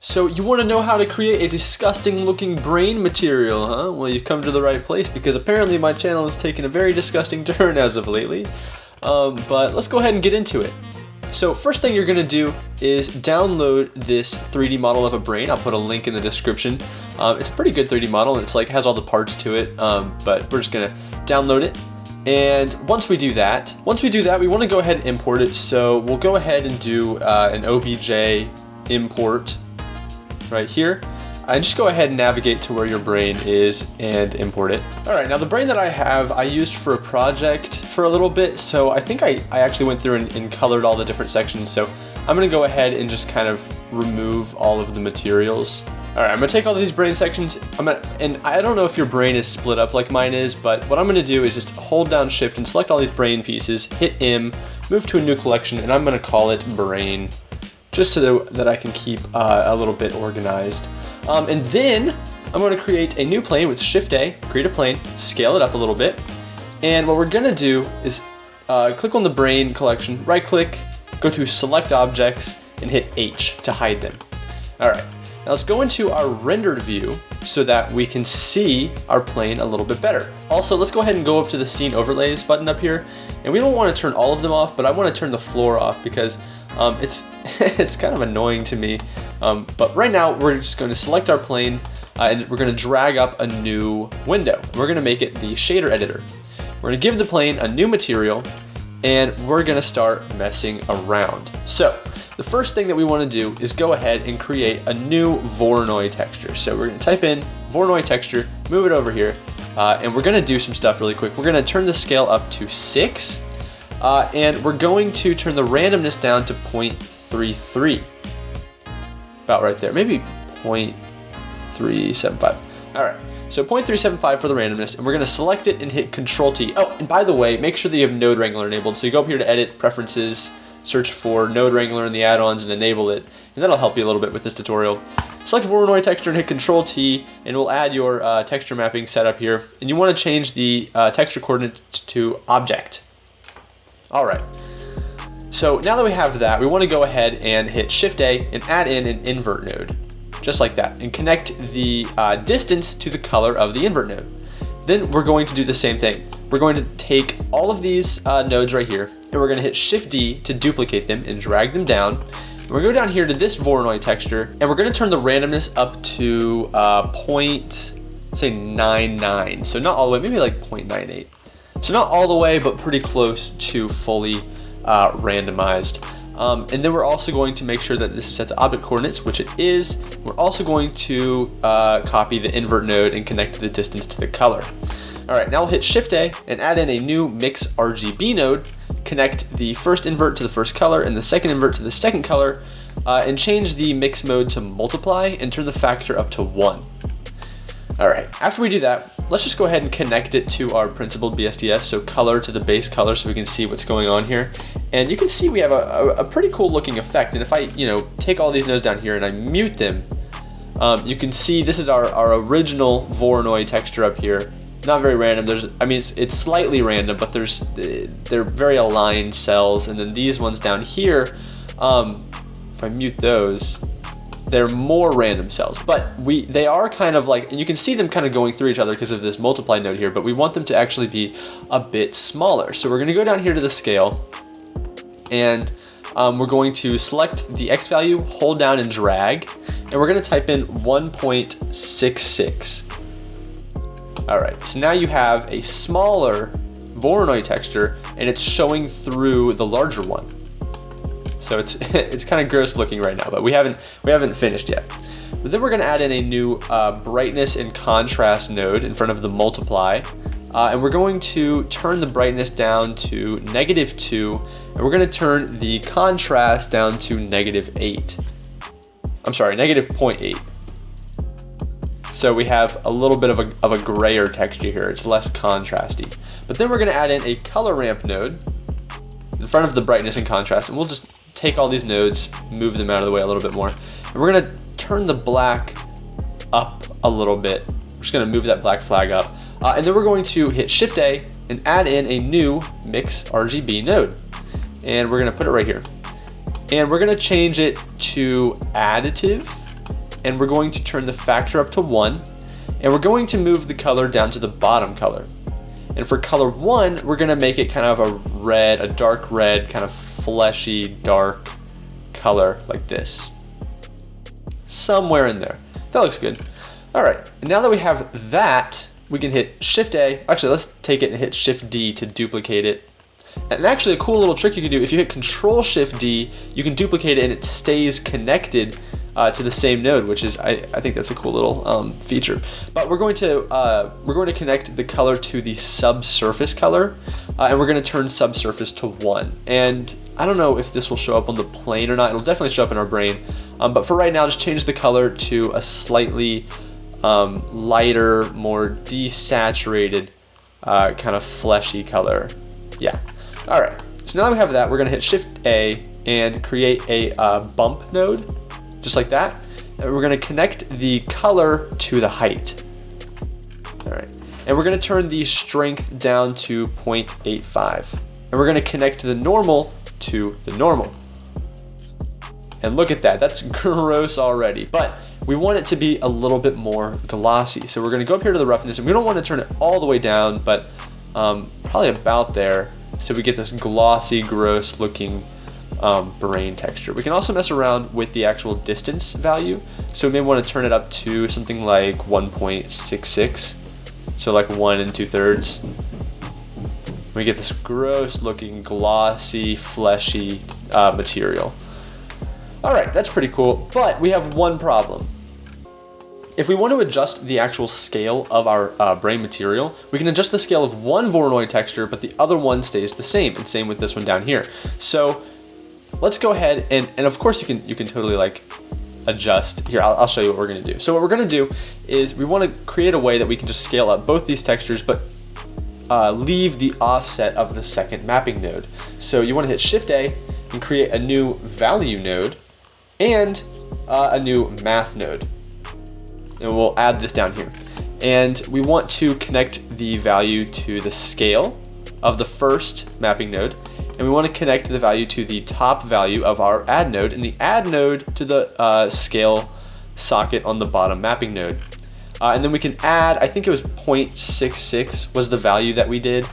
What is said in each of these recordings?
So you want to know how to create a disgusting looking brain material, huh? Well, you've come to the right place because apparently my channel has taken a very disgusting turn as of lately. But let's go ahead and get into it. So first thing you're going to do is download this 3D model of a brain. I'll put a link in the description. It's a pretty good 3D model. It's like has all the parts to it, but we're just going to download it. And once we do that, we want to go ahead and import it. So we'll go ahead and do an OBJ import right here. And just go ahead and navigate to where your brain is and import it. All right, now the brain that I have, I used for a project for a little bit. So I think I actually went through and colored all the different sections. So I'm gonna go ahead and just kind of remove all of the materials. All right, I'm gonna take all these brain sections. And I don't know if your brain is split up like mine is, but what I'm gonna do is just hold down Shift and select all these brain pieces, hit M, move to a new collection, and I'm gonna call it brain, just so that I can keep a little bit organized. And then I'm gonna create a new plane with Shift A, create a plane, scale it up a little bit. And what we're gonna do is click on the brain collection, right click, go to select objects and hit H to hide them. All right, now let's go into our rendered view so that we can see our plane a little bit better. Also, let's go ahead and go up to the scene overlays button up here. And we don't wanna turn all of them off, but I wanna turn the floor off because it's kind of annoying to me. But right now we're just going to select our plane and we're going to drag up a new window. We're going to make it the shader editor. We're going to give the plane a new material and we're going to start messing around. So the first thing that we want to do is go ahead and create a new Voronoi texture. So we're going to type in Voronoi texture, move it over here, and we're going to do some stuff really quick. We're going to turn the scale up to 6. And we're going to turn the randomness down to 0.33. About right there, maybe 0.375. All right, so 0.375 for the randomness, and we're gonna select it and hit Control T. Oh, and by the way, make sure that you have Node Wrangler enabled. So you go up here to Edit, Preferences, search for Node Wrangler in the add-ons and enable it, and that'll help you a little bit with this tutorial. Select Voronoi texture and hit Control T, and we'll add your texture mapping setup here. And you wanna change the texture coordinates to object. All right, so now that we have that, we want to go ahead and hit Shift A and add in an invert node, just like that, and connect the distance to the color of the invert node. Then we're going to do the same thing. We're going to take all of these nodes right here, and we're going to hit Shift D to duplicate them and drag them down. And we're going to go down here to this Voronoi texture, and we're going to turn the randomness up to 0.99, so not all the way, maybe like 0.98. So not all the way, but pretty close to fully randomized. And then we're also going to make sure that this is set to object coordinates, which it is. We're also going to copy the invert node and connect the distance to the color. All right, now we'll hit Shift A and add in a new mix RGB node, connect the first invert to the first color and the second invert to the second color, and change the mix mode to multiply and turn the factor up to 1. All right, after we do that, let's just go ahead and connect it to our principled BSDF, so color to the base color so we can see what's going on here. And you can see we have a pretty cool looking effect. And if I take all these nodes down here and I mute them, you can see this is our original Voronoi texture up here. It's not very random. It's slightly random, but they're very aligned cells. And then these ones down here, if I mute those, they're more random cells, but they are kind of like, and you can see them kind of going through each other because of this multiply node here, but we want them to actually be a bit smaller. So we're going to go down here to the scale, and we're going to select the X value, hold down and drag, and we're going to type in 1.66. All right, so now you have a smaller Voronoi texture, and it's showing through the larger one. So it's kind of gross looking right now, but we haven't finished yet. But then we're going to add in a new brightness and contrast node in front of the multiply, and we're going to turn the brightness down to -2, and we're going to turn the contrast down to -8. I'm sorry, -0.8. So we have a little bit of a grayer texture here. It's less contrasty. But then we're going to add in a color ramp node in front of the brightness and contrast, and we'll just take all these nodes, move them out of the way a little bit more, and we're going to turn the black up a little bit. We're just going to move that black flag up, and then we're going to hit Shift A and add in a new mix RGB node, and we're going to put it right here, and we're going to change it to additive, and we're going to turn the factor up to 1, and we're going to move the color down to the bottom color. And for color 1, we're going to make it kind of a red, a dark red, kind of fleshy, dark color like this. Somewhere in there. That looks good. All right, and now that we have that, we can hit Shift A. Actually, let's take it and hit Shift D to duplicate it. And actually, a cool little trick you can do, if you hit Control Shift D, you can duplicate it and it stays connected to the same node, which is, I think that's a cool little feature. But we're going to connect the color to the subsurface color, and we're going to turn subsurface to 1. And I don't know if this will show up on the plane or not. It'll definitely show up in our brain. But for right now, just change the color to a slightly lighter, more desaturated, kind of fleshy color. Yeah. All right. So now that we have that, we're going to hit Shift A and create a bump node, just like that. And we're going to connect the color to the height. All right. And we're going to turn the strength down to 0.85. And we're going to connect the normal to the normal. And look at that. That's gross already. But we want it to be a little bit more glossy. So we're going to go up here to the roughness, and we don't want to turn it all the way down, but probably about there. So we get this glossy, gross looking brain texture. We can also mess around with the actual distance value. So we may want to turn it up to something like 1.66. So like 1 2/3. We get this gross looking, glossy, fleshy material. All right, that's pretty cool, but we have one problem. If we want to adjust the actual scale of our brain material, we can adjust the scale of one Voronoi texture, but the other one stays the same, and same with this one down here. So let's go ahead and of course you can totally like adjust. Here, I'll show you what we're gonna do. So what we're gonna do is we wanna create a way that we can just scale up both these textures, but leave the offset of the second mapping node. So you wanna hit Shift A and create a new value node and a new math node. And we'll add this down here. And we want to connect the value to the scale of the first mapping node. And we want to connect the value to the top value of our add node, and the add node to the scale socket on the bottom mapping node. And then we can add, I think it was 0.66 was the value that we did.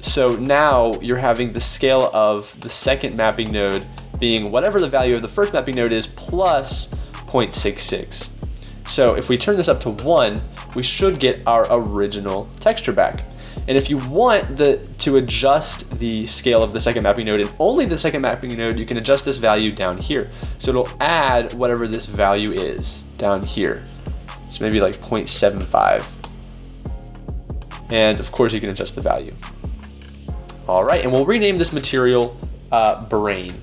So now you're having the scale of the second mapping node being whatever the value of the first mapping node is plus 0.66. So if we turn this up to 1, we should get our original texture back. And if you want to adjust the scale of the second mapping node and only the second mapping node, you can adjust this value down here. So it'll add whatever this value is down here. So maybe like 0.75. And of course you can adjust the value. All right, and we'll rename this material brain.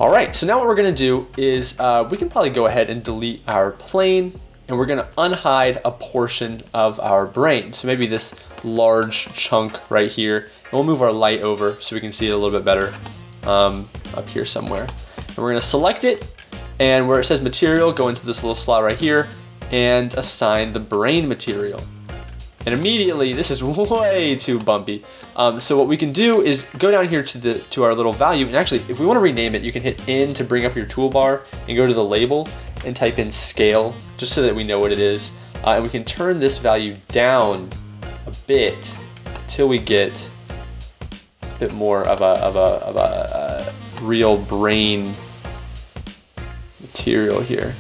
All right, so now what we're gonna do is we can probably go ahead and delete our plane, and we're gonna unhide a portion of our brain. So maybe this large chunk right here, and we'll move our light over so we can see it a little bit better up here somewhere. And we're gonna select it, and where it says material, go into this little slot right here and assign the brain material. And immediately, this is way too bumpy. So what we can do is go down here to our little value, and actually, if we want to rename it, you can hit N to bring up your toolbar and go to the label and type in scale, just so that we know what it is. And we can turn this value down a bit till we get a bit more of a real brain material here.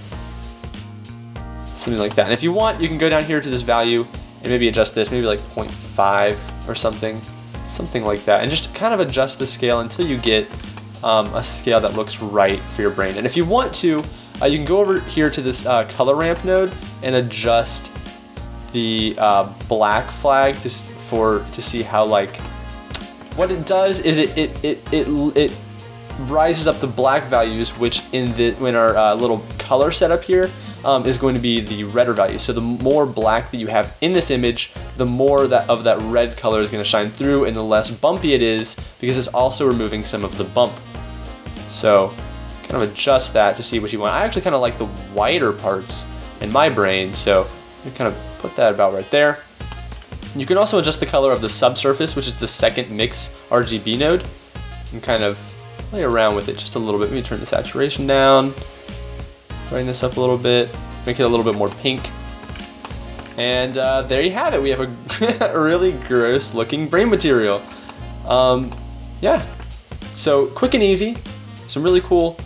Something like that. And if you want, you can go down here to this value and maybe adjust this, maybe like 0.5 or something like that, and just kind of adjust the scale until you get a scale that looks right for your brain. And if you want to, you can go over here to this color ramp node and adjust the black flag to see how, like, what it does is it rises up the black values, which in our little color setup here is going to be the redder value. So the more black that you have in this image, the more of that red color is going to shine through, and the less bumpy it is, because it's also removing some of the bump. So kind of adjust that to see what you want. I actually kind of like the whiter parts in my brain, so you kind of put that about right there. You can also adjust the color of the subsurface, which is the second mix RGB node, and kind of play around with it just a little bit. Maybe turn the saturation down, brighten this up a little bit, make it a little bit more pink. And there you have it. We have a really gross looking brain material. Yeah, so quick and easy. Some really cool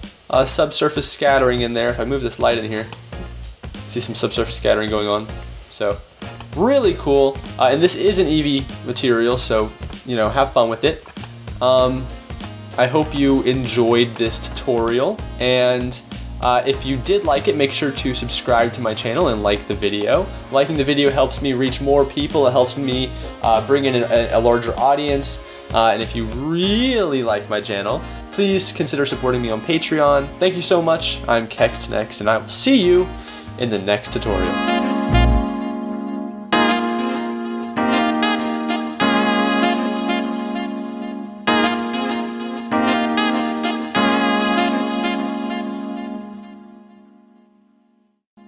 subsurface scattering in there. If I move this light in here, see some subsurface scattering going on. So really cool. And this is an Eevee material, so you know, have fun with it. I hope you enjoyed this tutorial, and if you did like it, make sure to subscribe to my channel and like the video. Liking the video helps me reach more people. It helps me bring in a larger audience. And if you really like my channel, please consider supporting me on Patreon. Thank you so much. I'm KextNext, and I will see you in the next tutorial.